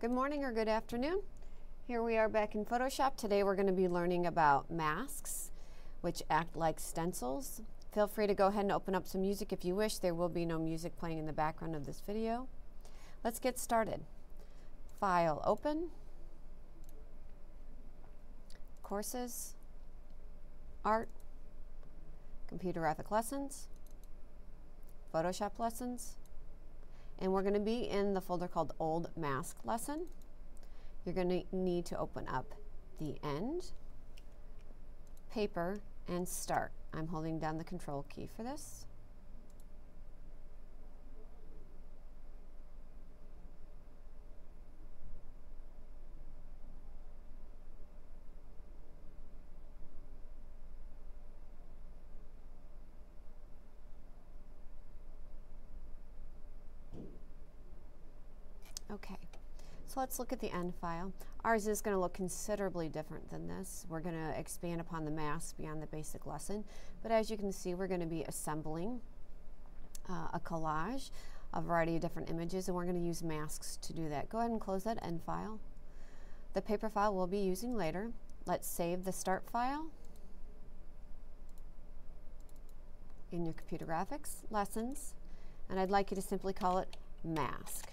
Good morning or good afternoon. Here we are back in Photoshop. Today we're going to be learning about masks, which act like stencils. Feel free to go ahead and open up some music if you wish. There will be no music playing in the background of this video. Let's get started. File, open. Courses, art, computer graphic lessons, Photoshop lessons. And we're going to be in the folder called Old Mask Lesson. You're going to need to open up the end, paper, and start. I'm holding down the control key for this. Okay, so let's look at the end file. Ours is going to look considerably different than this. We're going to expand upon the masks beyond the basic lesson, but as you can see, we're going to be assembling a collage, a variety of different images, and we're going to use masks to do that. Go ahead and close that end file. The paper file we'll be using later. Let's save the start file in your computer graphics lessons, and I'd like you to simply call it mask.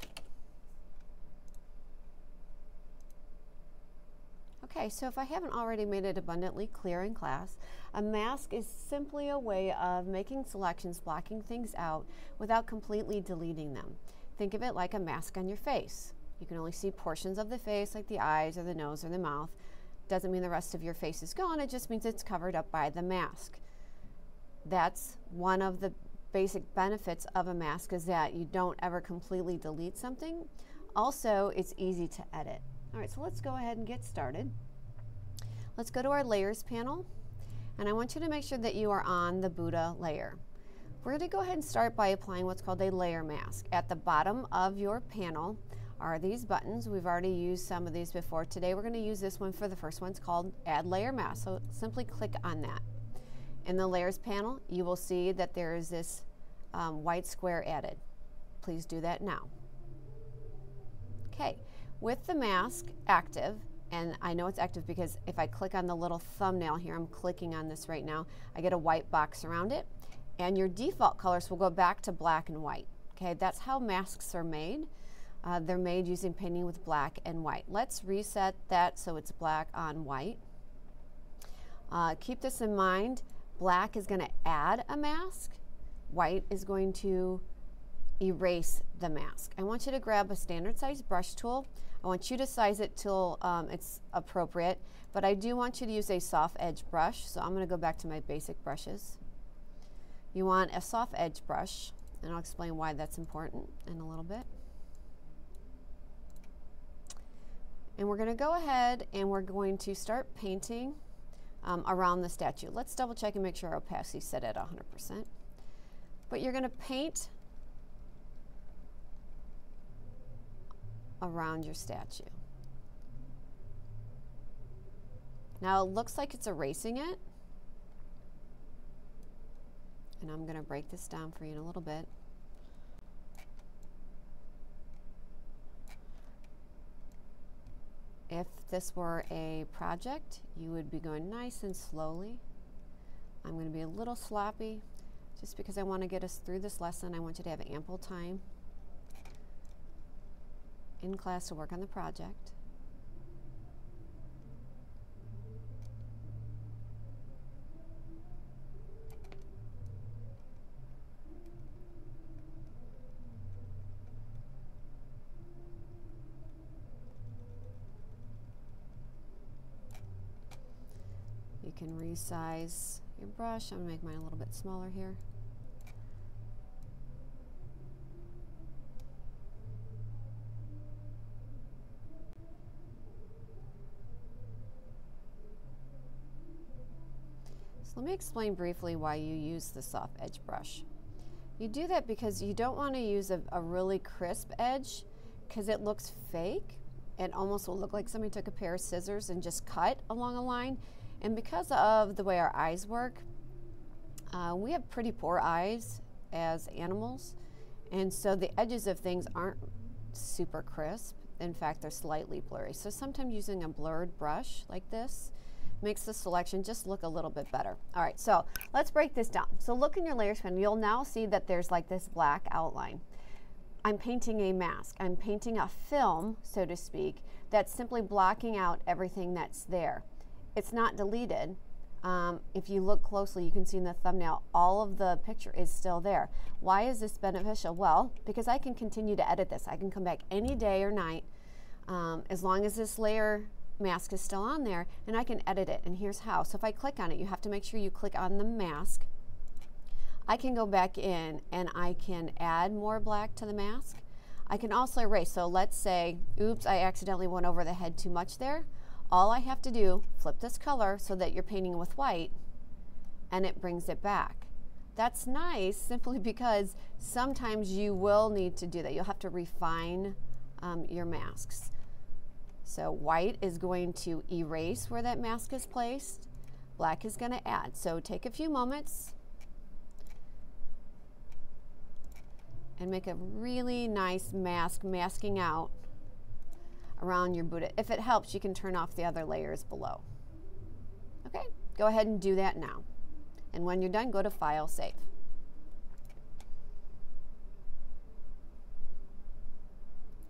Okay, so if I haven't already made it abundantly clear in class, a mask is simply a way of making selections, blocking things out without completely deleting them. Think of it like a mask on your face. You can only see portions of the face, like the eyes or the nose or the mouth. Doesn't mean the rest of your face is gone, it just means it's covered up by the mask. That's one of the basic benefits of a mask, is that you don't ever completely delete something. Also, it's easy to edit. All right, so let's go ahead and get started. Let's go to our layers panel, and I want you to make sure that you are on the Buddha layer. We're going to go ahead and start by applying what's called a layer mask. At the bottom of your panel are these buttons. We've already used some of these before. Today we're going to use this one for the first one. It's called Add Layer Mask, so simply click on that. In the layers panel, you will see that there is this white square added. Please do that now. Okay. With the mask active, and I know it's active because if I click on the little thumbnail here, I'm clicking on this right now, I get a white box around it, and your default colors will go back to black and white. Okay, that's how masks are made. They're made using painting with black and white. Let's reset that so it's black on white. Keep this in mind, black is going to add a mask, white is going to erase the mask. I want you to grab a standard size brush tool. I want you to size it till it's appropriate, but I do want you to use a soft edge brush, so I'm going to go back to my basic brushes. You want a soft edge brush, and I'll explain why that's important in a little bit. And we're going to go ahead and we're going to start painting around the statue. Let's double check and make sure our opacity is set at 100%. But you're going to paint around your statue. Now it looks like it's erasing it, and I'm going to break this down for you in a little bit. If this were a project, you would be going nice and slowly. I'm going to be a little sloppy just because I want to get us through this lesson. I want you to have ample time in class to work on the project. You can resize your brush. I'm going to make mine a little bit smaller here. Let me explain briefly why you use the soft edge brush. You do that because you don't want to use a really crisp edge because it looks fake. It almost will look like somebody took a pair of scissors and just cut along a line. And because of the way our eyes work, we have pretty poor eyes as animals, and so the edges of things aren't super crisp. In fact, they're slightly blurry. So sometimes using a blurred brush like this makes the selection just look a little bit better. All right, so let's break this down. So look in your layers pen, you'll now see that there's like this black outline. I'm painting a mask. I'm painting a film, so to speak, that's simply blocking out everything that's there. It's not deleted. If you look closely, you can see in the thumbnail, all of the picture is still there. Why is this beneficial? Well, because I can continue to edit this. I can come back any day or night, as long as this layer mask is still on there, and I can edit it, and here's how. So if I click on it, you have to make sure you click on the mask. I can go back in and I can add more black to the mask. I can also erase. So let's say, oops, I accidentally went over the head too much there. All I have to do, flip this color so that you're painting with white, and it brings it back. That's nice simply because sometimes you will need to do that. You'll have to refine your masks. So white is going to erase where that mask is placed. Black is going to add. So take a few moments and make a really nice mask, masking out around your Buddha. If it helps, you can turn off the other layers below. Okay, go ahead and do that now. And when you're done, go to File, Save.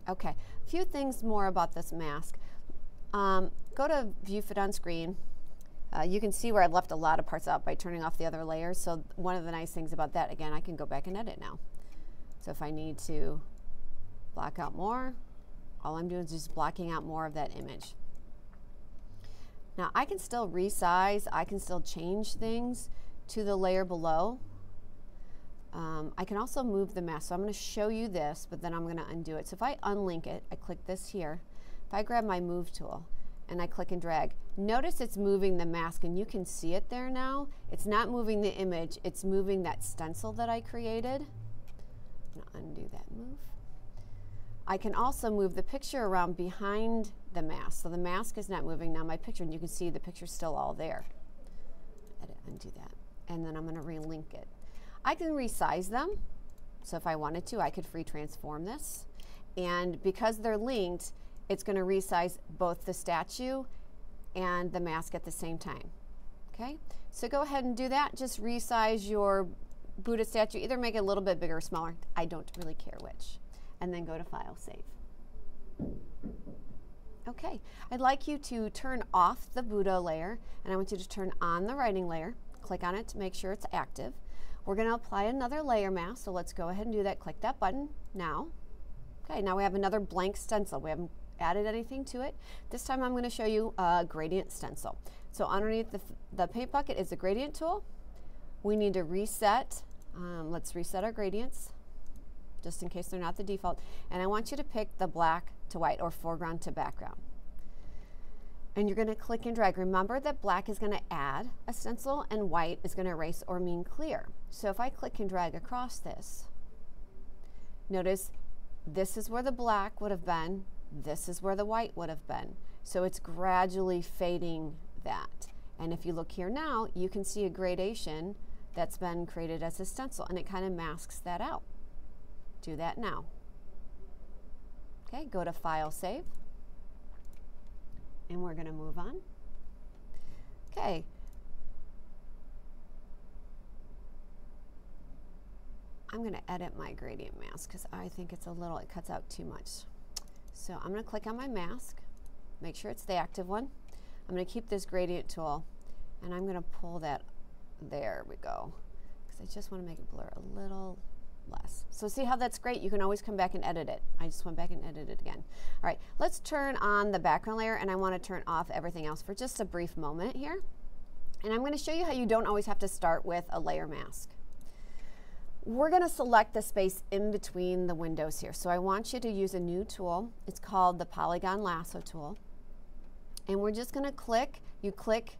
Okay, a few things more about this mask. Go to View Fit on Screen. You can see where I've left a lot of parts out by turning off the other layers. So one of the nice things about that, again, I can go back and edit now. So if I need to block out more, all I'm doing is just blocking out more of that image. Now I can still resize, I can still change things to the layer below. I can also move the mask. So I'm going to show you this, but then I'm going to undo it. So if I unlink it, I click this here. If I grab my move tool and I click and drag, notice it's moving the mask, and you can see it there now. It's not moving the image, it's moving that stencil that I created. I'm going to undo that move. I can also move the picture around behind the mask. So the mask is not moving now, my picture, and you can see the picture's still all there. Edit, undo that. And then I'm going to relink it. I can resize them. So if I wanted to, I could free transform this. And because they're linked, it's going to resize both the statue and the mask at the same time. Okay? So go ahead and do that. Just resize your Buddha statue. Either make it a little bit bigger or smaller. I don't really care which. And then go to File, Save. Okay, I'd like you to turn off the Buddha layer, and I want you to turn on the writing layer. Click on it to make sure it's active. We're going to apply another layer mask, so let's go ahead and do that. Click that button now. Okay, now we have another blank stencil. We haven't added anything to it. This time I'm going to show you a gradient stencil. So underneath the paint bucket is the gradient tool. We need to reset. Let's reset our gradients, just in case they're not the default. And I want you to pick the black to white, or foreground to background. And you're going to click and drag. Remember that black is going to add a stencil and white is going to erase or mean clear. So if I click and drag across this, notice this is where the black would have been, this is where the white would have been. So it's gradually fading that. And if you look here now, you can see a gradation that's been created as a stencil, and it kind of masks that out. Do that now. Okay, go to File, Save. And we're going to move on. Okay. I'm going to edit my gradient mask because I think it's it cuts out too much. So I'm going to click on my mask, make sure it's the active one. I'm going to keep this gradient tool, and I'm going to pull that, there we go, because I just want to make it blur a little less. So see how that's great? You can always come back and edit it. I just went back and edited it again. All right, let's turn on the background layer, and I want to turn off everything else for just a brief moment here. And I'm going to show you how you don't always have to start with a layer mask. We're going to select the space in between the windows here. So I want you to use a new tool. It's called the Polygon Lasso tool. And we're just going to click. You click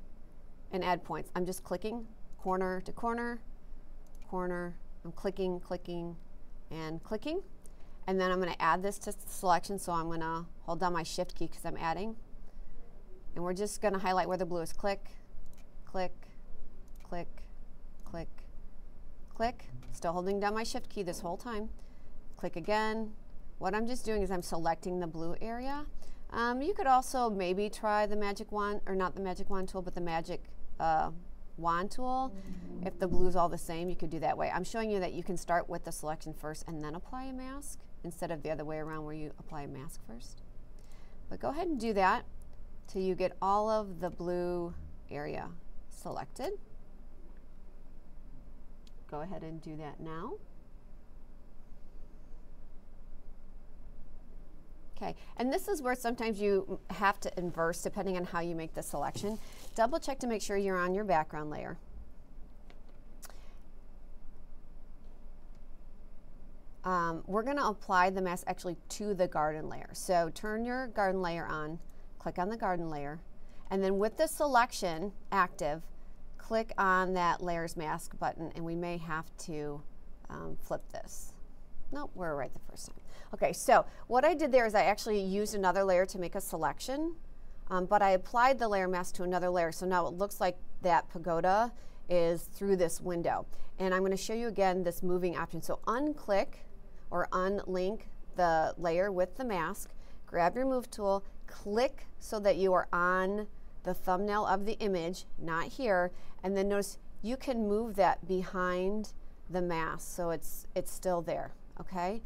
and add points. I'm just clicking corner to corner, corner. I'm clicking, clicking, and clicking. And then I'm going to add this to selection. So I'm going to hold down my Shift key because I'm adding. And we're just going to highlight where the blue is. Click, click, click, click, click. Still holding down my Shift key this whole time. Click again, what I'm just doing is I'm selecting the blue area. You could also maybe try the magic wand, or not the magic wand tool, but the magic wand tool. If the blue's all the same, you could do that way. I'm showing you that you can start with the selection first and then apply a mask, instead of the other way around where you apply a mask first. But go ahead and do that till you get all of the blue area selected. Go ahead and do that now. Okay, and this is where sometimes you have to inverse depending on how you make the selection. Double check to make sure you're on your background layer. We're going to apply the mask actually to the garden layer. So turn your garden layer on, click on the garden layer, and then with the selection active, click on that layers mask button, and we may have to flip this. Nope, we're right the first time. Okay, so what I did there is I actually used another layer to make a selection, but I applied the layer mask to another layer, so now it looks like that pagoda is through this window. And I'm going to show you again this moving option. So unclick or unlink the layer with the mask, grab your move tool, click so that you are on the thumbnail of the image, not here, and then notice you can move that behind the mask so it's still there, okay?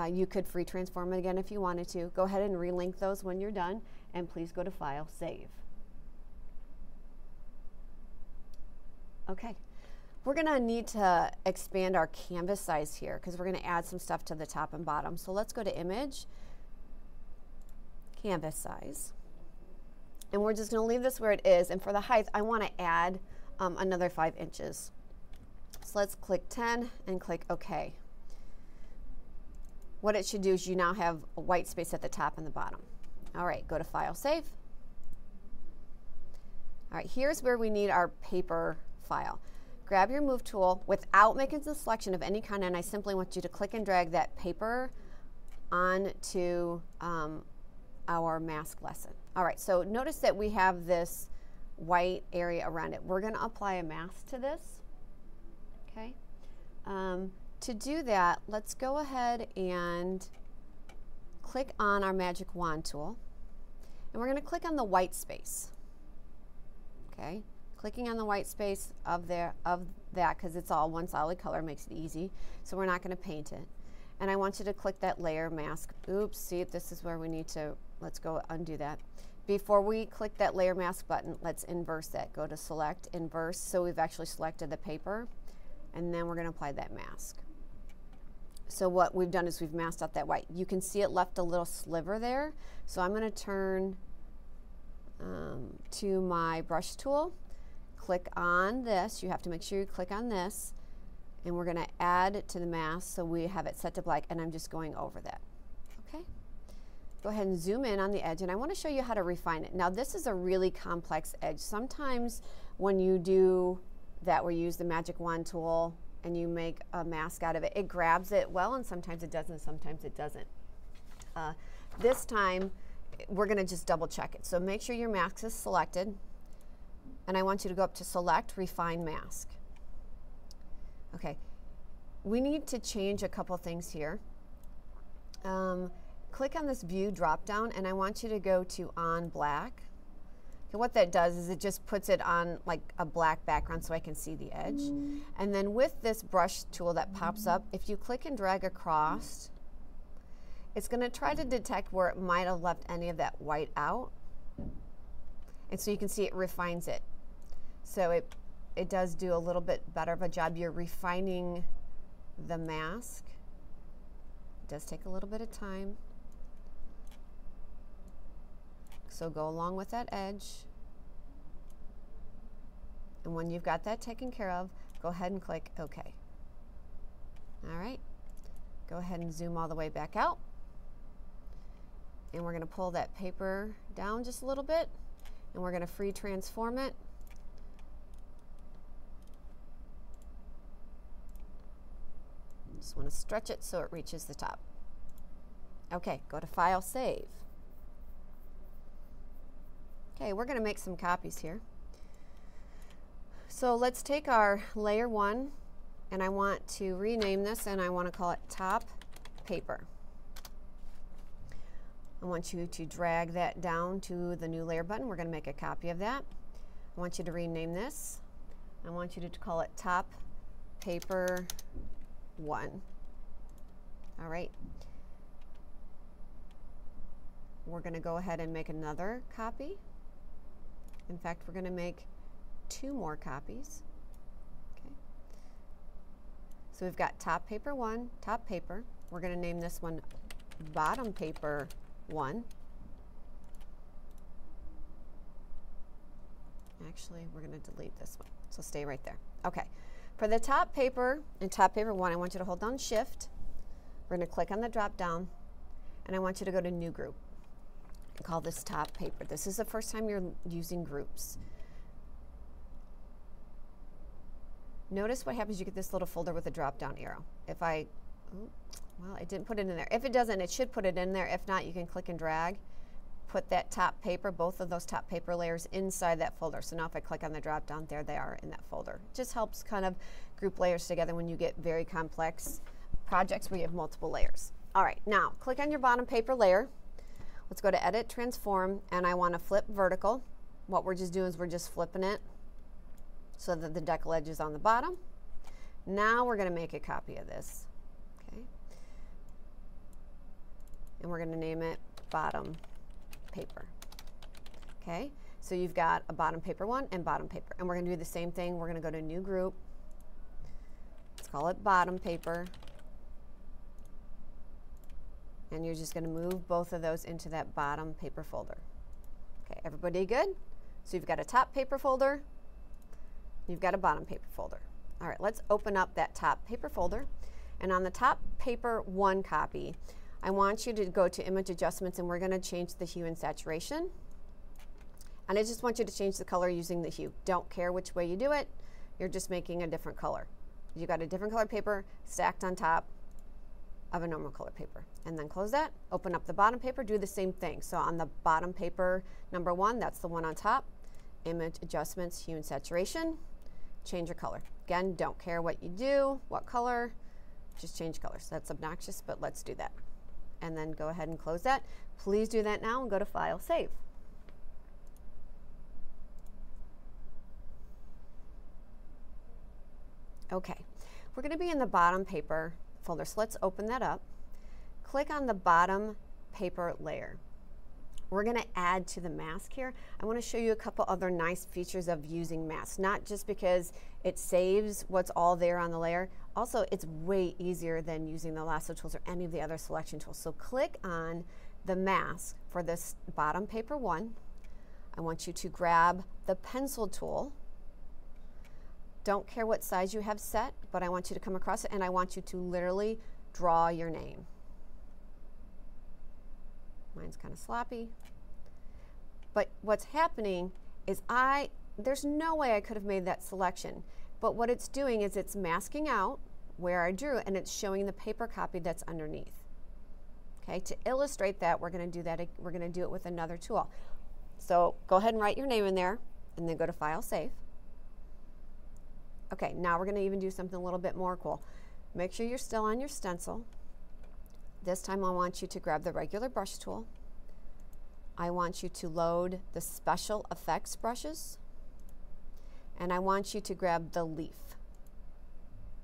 You could free transform it again if you wanted to. Go ahead and relink those when you're done, and please go to File, Save. Okay. We're going to need to expand our canvas size here because we're going to add some stuff to the top and bottom. So let's go to Image, Canvas Size. And we're just going to leave this where it is. And for the height, I want to add another 5 inches. So let's click 10 and click OK. What it should do is you now have a white space at the top and the bottom. All right, go to File, Save. All right, here's where we need our paper file. Grab your move tool without making the selection of any kind, and I simply want you to click and drag that paper onto our mask lesson. All right, so notice that we have this white area around it. We're going to apply a mask to this, okay? To do that, let's go ahead and click on our magic wand tool, and we're going to click on the white space, okay? Clicking on the white space of that, because it's all one solid color, makes it easy. So we're not going to paint it. And I want you to click that layer mask. Oops, see, this is where we need to, let's go undo that. Before we click that layer mask button, let's inverse that. Go to Select, Inverse, so we've actually selected the paper, and then we're going to apply that mask. So what we've done is we've masked out that white. You can see it left a little sliver there. So I'm going to turn to my brush tool. Click on this. You have to make sure you click on this, and we're going to add it to the mask so we have it set to black, and I'm just going over that. Okay. Go ahead and zoom in on the edge, and I want to show you how to refine it. Now this is a really complex edge. Sometimes when you do that, where you use the magic wand tool and you make a mask out of it, it grabs it well, and sometimes it doesn't, sometimes it doesn't. This time we're going to just double check it. So make sure your mask is selected. And I want you to go up to Select, Refine Mask. Okay, we need to change a couple things here. Click on this View drop-down, and I want you to go to On Black. Okay, what that does is it just puts it on like a black background so I can see the edge. And then with this brush tool that pops up, if you click and drag across, it's going to try to detect where it might have left any of that white out. And so you can see it refines it. So it does do a little bit better of a job. You're refining the mask. It does take a little bit of time. So go along with that edge. And when you've got that taken care of, go ahead and click OK. All right. Go ahead and zoom all the way back out. And we're going to pull that paper down just a little bit. And we're going to free transform it. Just want to stretch it so it reaches the top. Okay, go to File, Save. Okay, we're going to make some copies here. So let's take our layer 1, and I want to rename this, and I want to call it Top Paper. I want you to drag that down to the new layer button. We're going to make a copy of that. I want you to rename this. I want you to call it Top Paper 1. All right. We're going to go ahead and make another copy. In fact, we're going to make 2 more copies. Okay. So we've got Top Paper 1, Top Paper. We're going to name this one Bottom Paper 1. Actually, we're going to delete this one, so stay right there. Okay. For the top paper and Top Paper 1, I want you to hold down Shift. We're going to click on the drop down, and I want you to go to New Group and call this Top Paper. This is the first time you're using groups. Notice what happens. You get this little folder with a drop down arrow. If I, well, it didn't put it in there. If it doesn't, it should put it in there. If not, you can click and drag. Put that top paper, both of those top paper layers inside that folder. So now if I click on the drop down, there they are in that folder. It just helps kind of group layers together when you get very complex projects where you have multiple layers. All right, now click on your bottom paper layer. Let's go to Edit, Transform, and I want to flip vertical. What we're just doing is we're just flipping it so that the decal edge is on the bottom. Now we're going to make a copy of this. Okay. And we're going to name it Bottom Paper. Okay, so you've got a Bottom Paper 1 and Bottom Paper, and we're going to do the same thing. We're going to go to New Group. Let's call it Bottom Paper, and you're just going to move both of those into that Bottom Paper folder. Okay, everybody good? So you've got a Top Paper folder, you've got a Bottom Paper folder. All right, let's open up that Top Paper folder, and on the Top Paper 1 copy, I want you to go to Image Adjustments, and we're going to change the hue and saturation. And I just want you to change the color using the hue. Don't care which way you do it. You're just making a different color. You got a different color paper stacked on top of a normal color paper. And then close that. Open up the bottom paper. Do the same thing. So on the bottom paper number 1, that's the one on top. Image Adjustments, Hue and Saturation. Change your color. Again, don't care what you do, what color. Just change colors. That's obnoxious, but let's do that. And then go ahead and close that. Please do that now and go to File, Save. Okay, we're going to be in the bottom paper folder, so let's open that up. Click on the bottom paper layer. We're going to add to the mask here. I want to show you a couple other nice features of using masks, not just because it saves what's all there on the layer. Also, it's way easier than using the lasso tools or any of the other selection tools. So click on the mask for this bottom paper 1. I want you to grab the pencil tool. Don't care what size you have set, but I want you to come across it, and I want you to literally draw your name. Mine's kind of sloppy. But what's happening is there's no way I could have made that selection. But what it's doing is it's masking out where I drew, and it's showing the paper copy that's underneath. Okay, to illustrate that, we're going to do that. We're going to do it with another tool. So go ahead and write your name in there, and then go to File, Save. Okay, now we're going to even do something a little bit more cool. Make sure you're still on your stencil. This time I want you to grab the regular brush tool. I want you to load the special effects brushes, and I want you to grab the leaf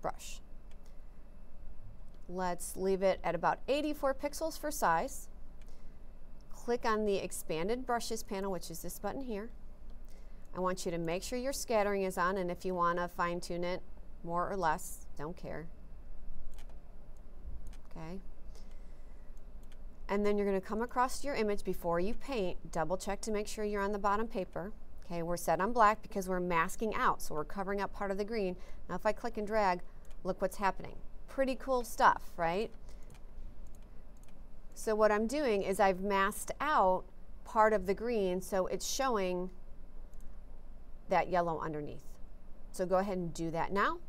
brush. Let's leave it at about 84 pixels for size. Click on the expanded brushes panel, which is this button here. I want you to make sure your scattering is on, and if you want to fine tune it more or less, don't care. Okay. And then you're going to come across your image before you paint. Double check to make sure you're on the bottom paper. Okay, we're set on black because we're masking out, so we're covering up part of the green. Now if I click and drag, look what's happening. Pretty cool stuff, right? So what I'm doing is I've masked out part of the green, so it's showing that yellow underneath. So go ahead and do that now,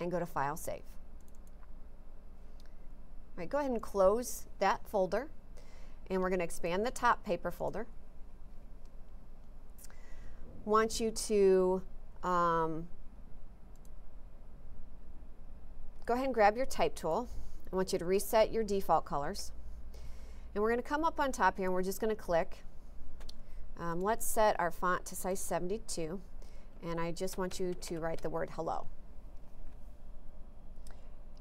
and go to File, Save. All right, go ahead and close that folder, and we're going to expand the top paper folder. Want you to go ahead and grab your type tool. I want you to reset your default colors. And we're going to come up on top here and we're just going to click. Let's set our font to size 72. And I just want you to write the word hello.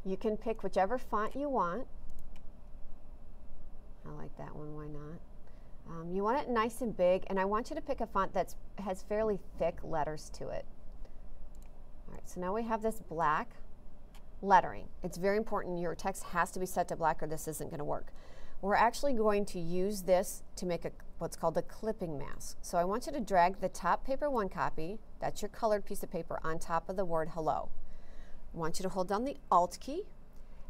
You can pick whichever font you want. I like that one, why not? You want it nice and big, and I want you to pick a font that has fairly thick letters to it. All right, so now we have this black lettering. It's very important. Your text has to be set to black or this isn't going to work. We're actually going to use this to make what's called a clipping mask. So I want you to drag the top paper 1 copy, that's your colored piece of paper, on top of the word hello. I want you to hold down the Alt key,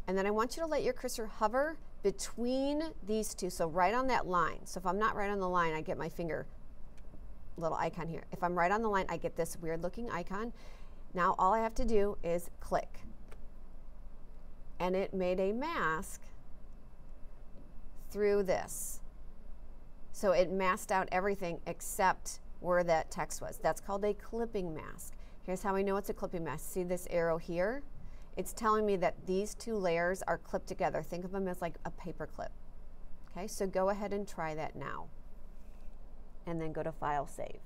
and then I want you to let your cursor hover between these two, so right on that line. So if I'm not right on the line, I get my finger little icon here. If I'm right on the line, I get this weird looking icon. Now all I have to do is click. And it made a mask through this. So it masked out everything except where that text was. That's called a clipping mask. Here's how I know it's a clipping mask. See this arrow here? It's telling me that these 2 layers are clipped together. Think of them as like a paper clip. Okay, so go ahead and try that now. And then go to File, Save.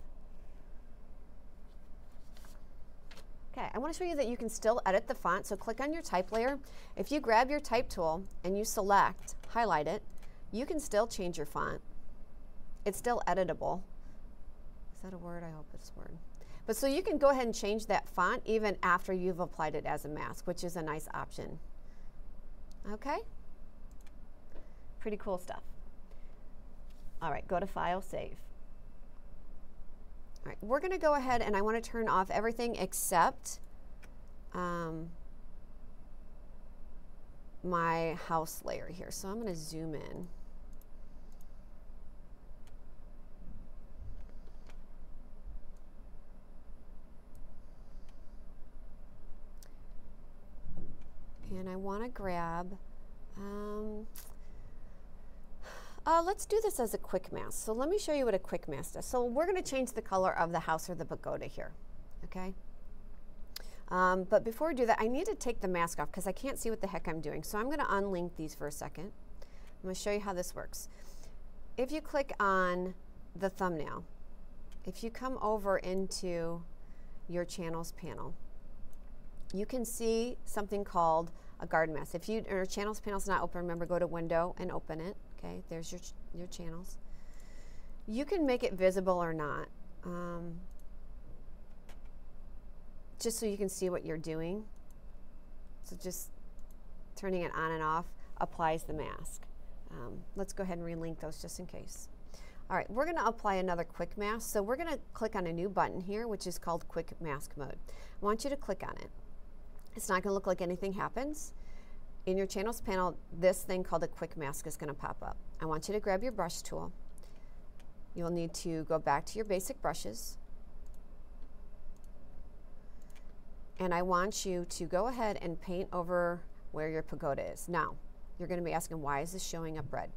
Okay, I want to show you that you can still edit the font, so click on your type layer. If you grab your type tool and you select, highlight it, you can still change your font. It's still editable. Is that a word? I hope it's a word. But so you can go ahead and change that font even after you've applied it as a mask, which is a nice option. Okay? Pretty cool stuff. All right, go to File, Save. All right, we're going to go ahead and I want to turn off everything except my house layer here. So I'm going to zoom in. And I want to grab, let's do this as a quick mask. So let me show you what a quick mask does. So we're going to change the color of the house or the pagoda here, okay? But before we do that, I need to take the mask off because I can't see what the heck I'm doing. So I'm going to unlink these for a second. I'm going to show you how this works. If you click on the thumbnail, if you come over into your channels panel, you can see something called a garden mask. If your channels panel is not open, remember, go to Window and open it. Okay, there's your channels. You can make it visible or not, just so you can see what you're doing. So just turning it on and off applies the mask. Let's go ahead and relink those just in case. All right, we're going to apply another quick mask. So we're going to click on a new button here, which is called Quick Mask Mode. I want you to click on it. It's not going to look like anything happens. In your channels panel, this thing called a quick mask is going to pop up. I want you to grab your brush tool. You'll need to go back to your basic brushes. And I want you to go ahead and paint over where your pagoda is. Now, you're going to be asking, why is this showing up red?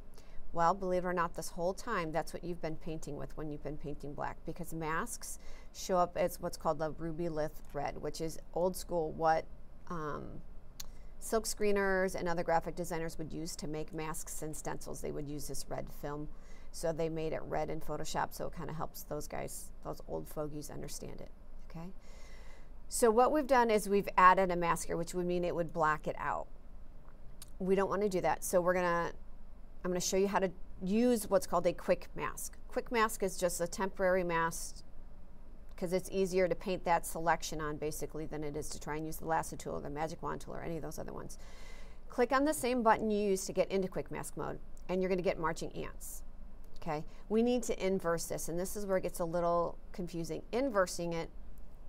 Well, believe it or not, this whole time, that's what you've been painting with when you've been painting black, because masks show up as what's called the ruby lith red, which is old school what silk screeners and other graphic designers would use to make masks and stencils. They would use this red film. So they made it red in Photoshop, so it kind of helps those guys, those old fogies, understand it, okay? So what we've done is we've added a mask here, which would mean it would black it out. We don't want to do that, so I'm going to show you how to use what's called a quick mask. Quick mask is just a temporary mask because it's easier to paint that selection on basically than it is to try and use the lasso tool or the magic wand tool or any of those other ones. Click on the same button you used to get into quick mask mode and you're going to get marching ants. Okay, we need to inverse this, and this is where it gets a little confusing. Inversing it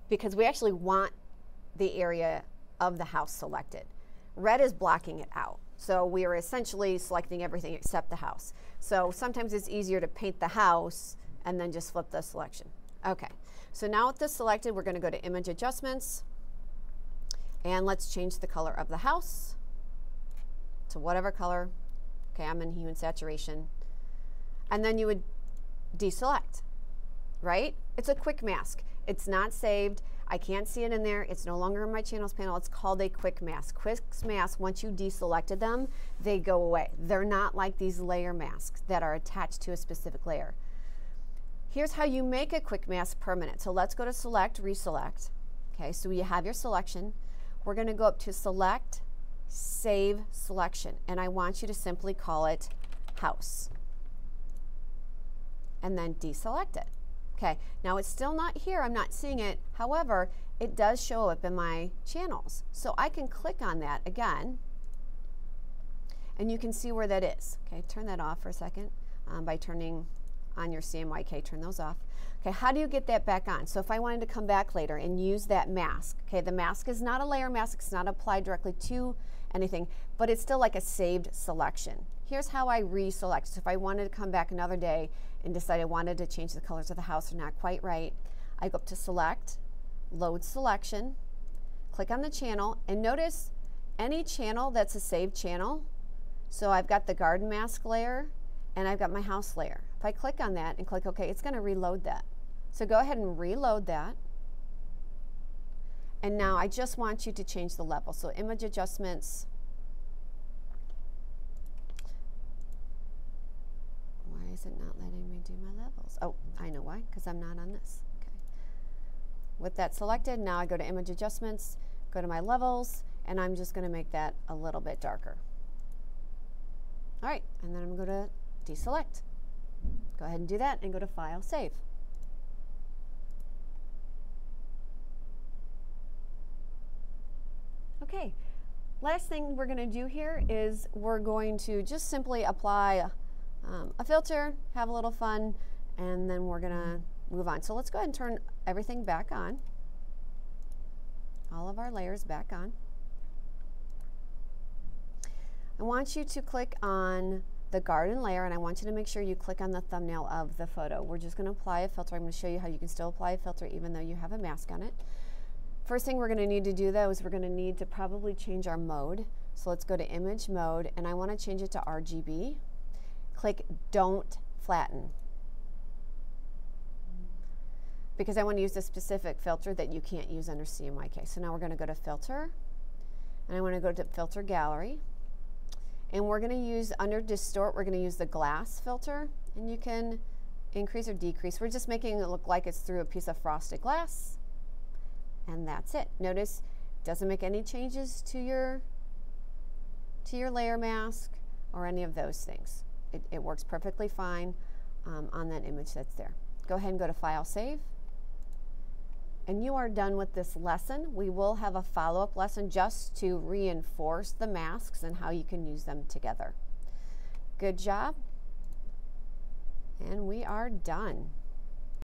because we actually want the area of the house selected. Red is blocking it out. So we are essentially selecting everything except the house. So sometimes it's easier to paint the house and then just flip the selection. Okay, so now with this selected, we're going to go to Image Adjustments, and let's change the color of the house to whatever color. Okay, I'm in Hue and Saturation. And then you would deselect, right? It's a quick mask. It's not saved. I can't see it in there. It's no longer in my channels panel. It's called a quick mask. Quick masks, once you deselected them, they go away. They're not like these layer masks that are attached to a specific layer. Here's how you make a quick mask permanent. So let's go to select, reselect. Okay, so you have your selection. We're going to go up to select, save selection, and I want you to simply call it house. And then deselect it. Okay, now it's still not here, I'm not seeing it. However, it does show up in my channels. So I can click on that again, and you can see where that is. Okay, turn that off for a second by turning on your CMYK, turn those off. Okay, how do you get that back on? So if I wanted to come back later and use that mask, okay, the mask is not a layer mask, it's not applied directly to anything, but it's still like a saved selection. Here's how I reselect. So if I wanted to come back another day and decide I wanted to change the colors of the house, are not quite right, I go up to select, load selection, click on the channel, and notice any channel that's a saved channel. So I've got the garden mask layer and I've got my house layer. If I click on that and click OK, it's going to reload that. So go ahead and reload that. And now I just want you to change the level. So image adjustments. Why is it not letting me do my levels? Oh, I know why, because I'm not on this. Okay. With that selected, now I go to image adjustments, go to my levels, and I'm just going to make that a little bit darker. All right, and then I'm going to deselect. Go ahead and do that and go to File, Save. Okay, last thing we're going to do here is we're going to just simply apply a filter, have a little fun, and then we're going to move on. So let's go ahead and turn everything back on. All of our layers back on. I want you to click on the garden layer, and I want you to make sure you click on the thumbnail of the photo. We're just going to apply a filter. I'm going to show you how you can still apply a filter even though you have a mask on it. First thing we're going to need to do though is we're going to need to probably change our mode. So let's go to image mode, and I want to change it to RGB. Click don't flatten, because I want to use a specific filter that you can't use under CMYK. So now we're going to go to filter, and I want to go to filter gallery, and we're going to use under distort, we're going to use the glass filter, and you can increase or decrease. We're just making it look like it's through a piece of frosted glass. And that's it. Notice it doesn't make any changes to your layer mask or any of those things. It works perfectly fine on that image that's there. Go ahead and go to File, Save. And you are done with this lesson. We will have a follow-up lesson just to reinforce the masks and how you can use them together. Good job. And we are done.